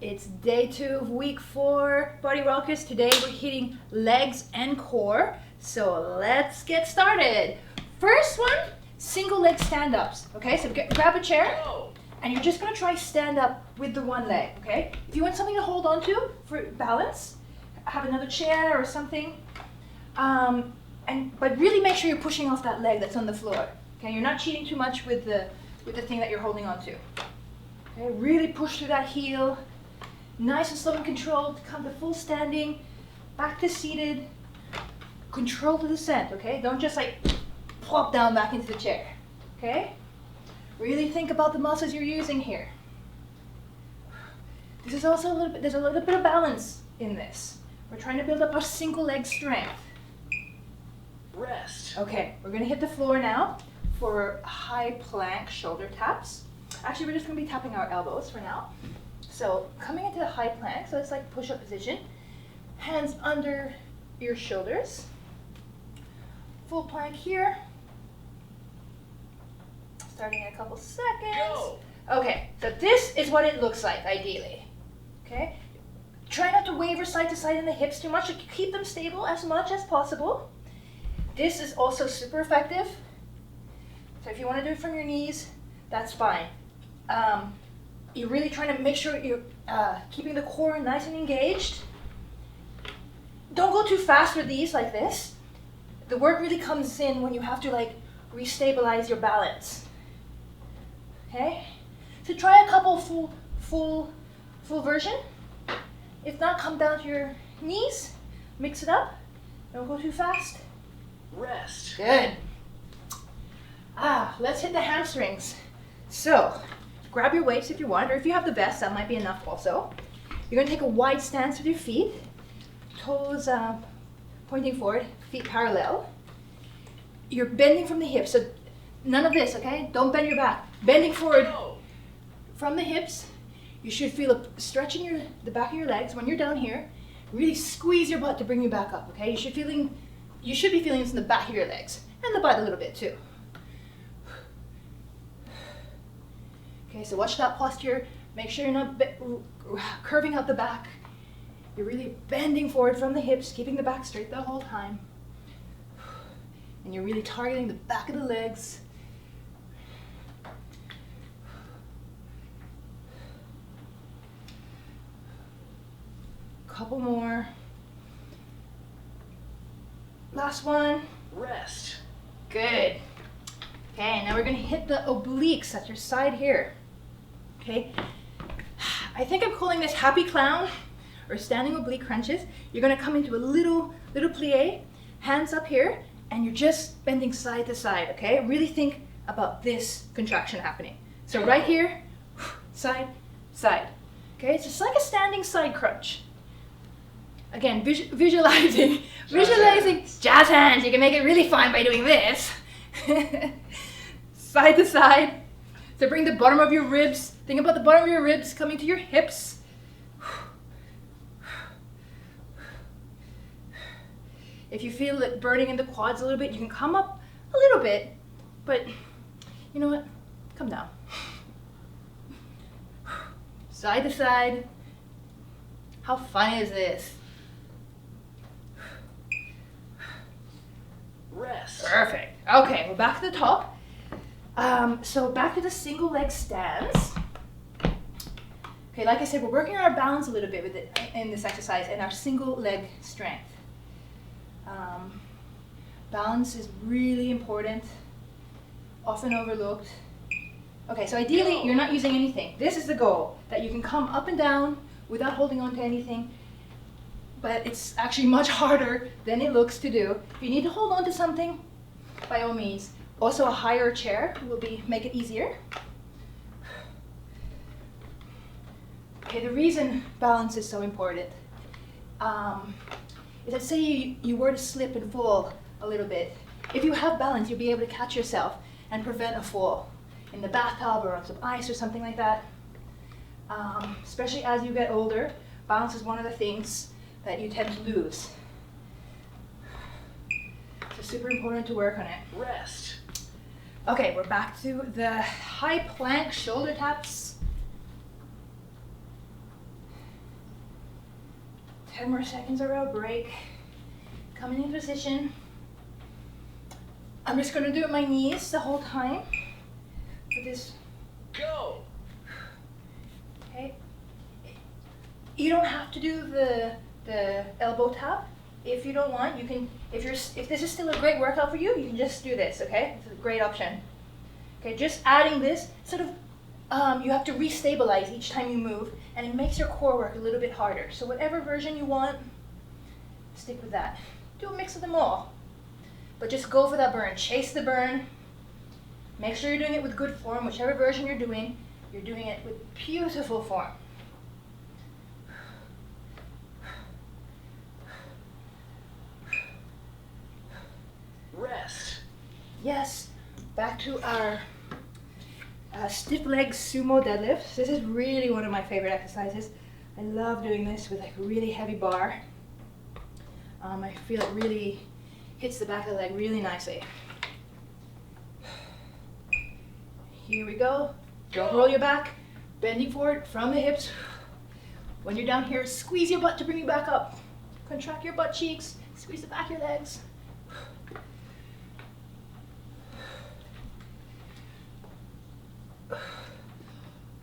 It's day 2 of week 4, Body Rockers. Today we're hitting legs and core. So let's get started. First one, single leg stand-ups. Okay, so grab a chair and you're just gonna try stand up with the one leg, okay? If you want something to hold on to for balance, have another chair or something. But really make sure you're pushing off that leg that's on the floor. Okay, you're not cheating too much with the thing that you're holding on to. Okay, really push through that heel. Nice and slow and controlled. Come to full standing, back to seated. Control the descent, okay? Don't just like plop down back into the chair, okay? Really think about the muscles you're using here. This is also there's a little bit of balance in this. We're trying to build up our single leg strength. Rest. Okay, we're gonna hit the floor now for high plank shoulder taps. Actually, we're just gonna be tapping our elbows for now. So coming into the high plank, so it's like push-up position. Hands under your shoulders. Full plank here. Starting in a couple seconds. Go. Okay, so this is what it looks like ideally. Okay, try not to waver side to side in the hips too much. Keep them stable as much as possible. This is also super effective. So if you want to do it from your knees, that's fine. You're really trying to make sure you're keeping the core nice and engaged. Don't go too fast with these like this. The work really comes in when you have to like restabilize your balance. Okay? So try a couple full version. If not, come down to your knees, mix it up. Don't go too fast. Rest. Good. Let's hit the hamstrings. So, grab your weights if you want, or if you have the vest, that might be enough also. You're gonna take a wide stance with your feet, toes pointing forward, feet parallel. You're bending from the hips, so none of this, okay? Don't bend your back. Bending forward from the hips. You should feel a stretch in the back of your legs. When you're down here, really squeeze your butt to bring you back up, okay? You should be feeling this in the back of your legs, and the butt a little bit too. Okay, so watch that posture. Make sure you're not curving out the back. You're really bending forward from the hips, keeping the back straight the whole time. And you're really targeting the back of the legs. Couple more. Last one. Rest. Good. Okay, now we're gonna hit the obliques at your side here. Okay, I think I'm calling this happy clown or standing oblique crunches. You're gonna come into a little plie, hands up here, and you're just bending side to side, okay? Really think about this contraction happening. So right here, side, side. Okay, it's just like a standing side crunch. Again, visualizing jazz hands. You can make it really fun by doing this. Side to side. So bring the bottom of your ribs. Think about the bottom of your ribs coming to your hips. If you feel it burning in the quads a little bit, you can come up a little bit, but you know what? Come down. Side to side. How fun is this? Rest. Perfect. Okay, we're back to the top. So back to the single leg stance. Okay, like I said, we're working on our balance a little bit with it in this exercise and our single leg strength. Balance is really important, often overlooked. Okay, so ideally you're not using anything. This is the goal, that you can come up and down without holding on to anything. But it's actually much harder than it looks to do. If you need to hold on to something, by all means. Also, a higher chair will make it easier. Okay, the reason balance is so important is that say you were to slip and fall a little bit. If you have balance, you'll be able to catch yourself and prevent a fall in the bathtub or on some ice or something like that. Especially as you get older, balance is one of the things that you tend to lose. So super important to work on it. Rest. Okay, we're back to the high plank shoulder taps. 10 more seconds or a break. Coming in position. I'm just going to do it with my knees the whole time. For this. Go. Okay. You don't have to do the elbow tap. If you don't want, you can. If this is still a great workout for you, you can just do this. Okay, it's a great option. Okay, just adding this sort of. You have to restabilize each time you move, and it makes your core work a little bit harder. So whatever version you want, stick with that. Do a mix of them all, but just go for that burn. Chase the burn. Make sure you're doing it with good form. Whichever version you're doing it with beautiful form. Rest. Yes, back to our stiff leg sumo deadlifts. This is really one of my favorite exercises. I love doing this with like a really heavy bar. I feel it really hits the back of the leg really nicely. Here we go. Don't roll your back. Bending forward from the hips. When you're down here, squeeze your butt to bring you back up. Contract your butt cheeks. Squeeze the back of your legs.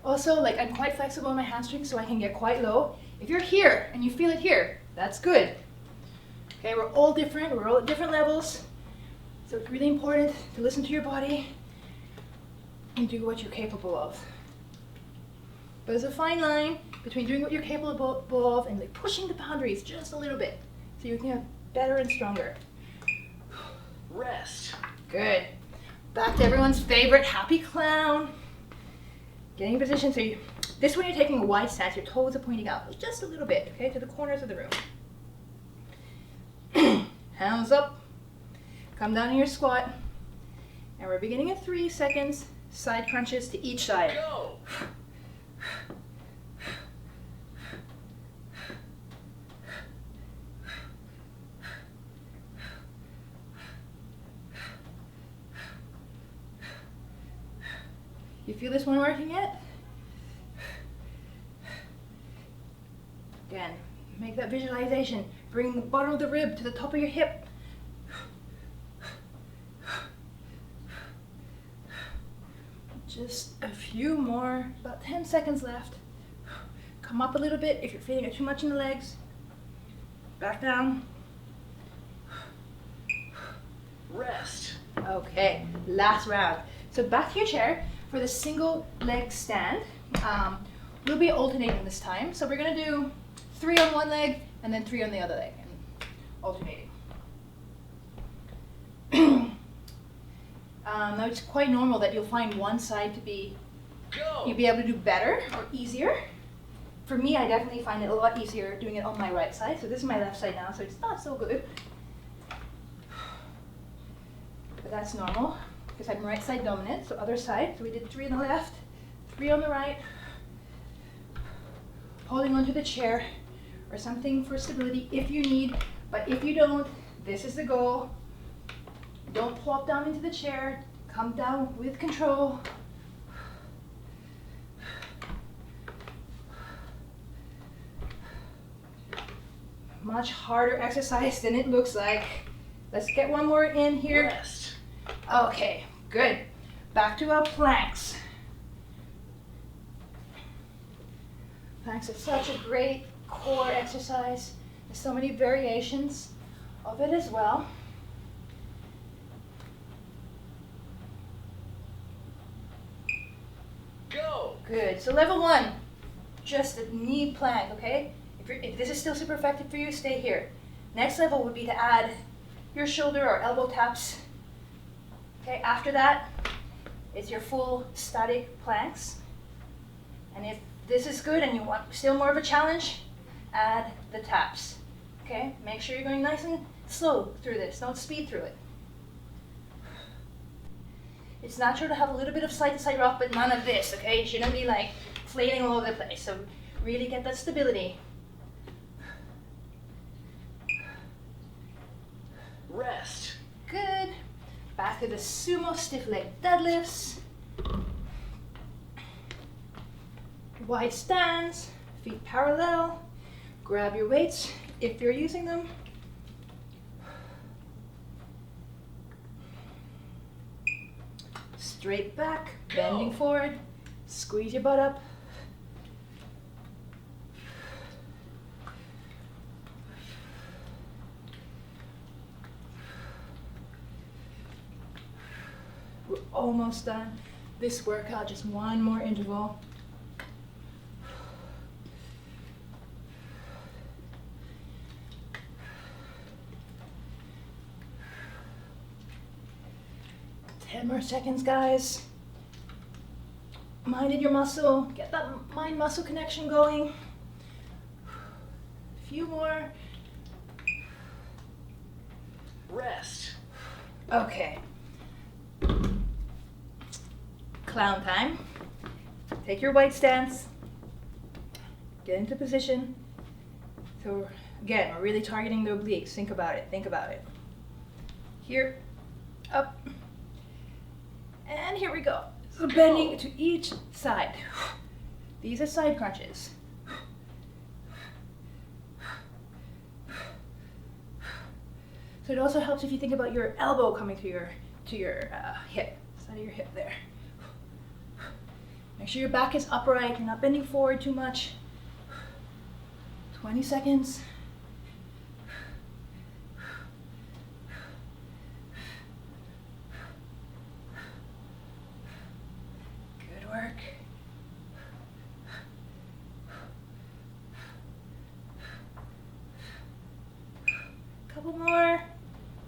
Also, like, I'm quite flexible in my hamstrings, so I can get quite low. If you're here and you feel it here, that's good. Okay, we're all different. We're all at different levels. So it's really important to listen to your body and do what you're capable of. But there's a fine line between doing what you're capable of and like pushing the boundaries just a little bit so you can get better and stronger. Rest. Good. Back to everyone's favorite happy clown. Getting in position, so this one you're taking a wide stance, your toes are pointing out just a little bit, okay, to the corners of the room. Hands up, come down in your squat, and we're beginning at 3 seconds, side crunches to each side. Go. You feel this one working yet? Again, make that visualization. Bring the bottom of the rib to the top of your hip. Just a few more, about 10 seconds left. Come up a little bit if you're feeling it too much in the legs. Back down. Rest. Okay, last round. So back to your chair for the single leg stand. We'll be alternating this time. So we're gonna do 3 on one leg and then 3 on the other leg, and alternating. Now it's quite normal that you'll find one side to be, Go. you'll be able to do better or easier. For me, I definitely find it a lot easier doing it on my right side. So this is my left side now, so it's not so good. But that's normal, because I'm right side dominant, so other side. So we did 3 on the left, 3 on the right. Holding onto the chair or something for stability if you need, but if you don't, this is the goal. Don't plop down into the chair, come down with control. Much harder exercise than it looks like. Let's get one more in here. Rest. Okay, good. Back to our planks. Planks are such a great core exercise. There's so many variations of it as well. Go. Good. So level 1, just a knee plank, okay? If this is still super effective for you, stay here. Next level would be to add your shoulder or elbow taps. Okay, after that, it's your full static planks. And if this is good and you want still more of a challenge, add the taps. Okay, make sure you're going nice and slow through this. Don't speed through it. It's natural to have a little bit of side-to-side rock, but none of this, okay? You shouldn't be like flailing all over the place. So really get that stability. Rest. Good. Back to the sumo stiff leg deadlifts. Wide stance, feet parallel. Grab your weights if you're using them. Straight back, bending forward, squeeze your butt up. We're almost done. This workout, just one more interval. Ten more seconds, guys. Mind in your muscle. Get that mind-muscle connection going. A few more. Rest. Okay. Clown time. Take your white stance. Get into position. So again, we're really targeting the obliques. Think about it. Think about it. Here, up, and here we go. So bending to each side. These are side crunches. So it also helps if you think about your elbow coming to your hip, side of your hip there. Make sure your back is upright, you're not bending forward too much. 20 seconds. Good work. Couple more.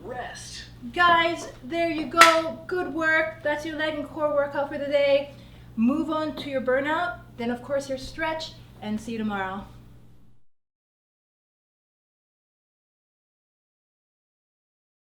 Rest. Guys, there you go. Good work. That's your leg and core workout for the day. Move on to your burnout, then of course your stretch, and see you tomorrow.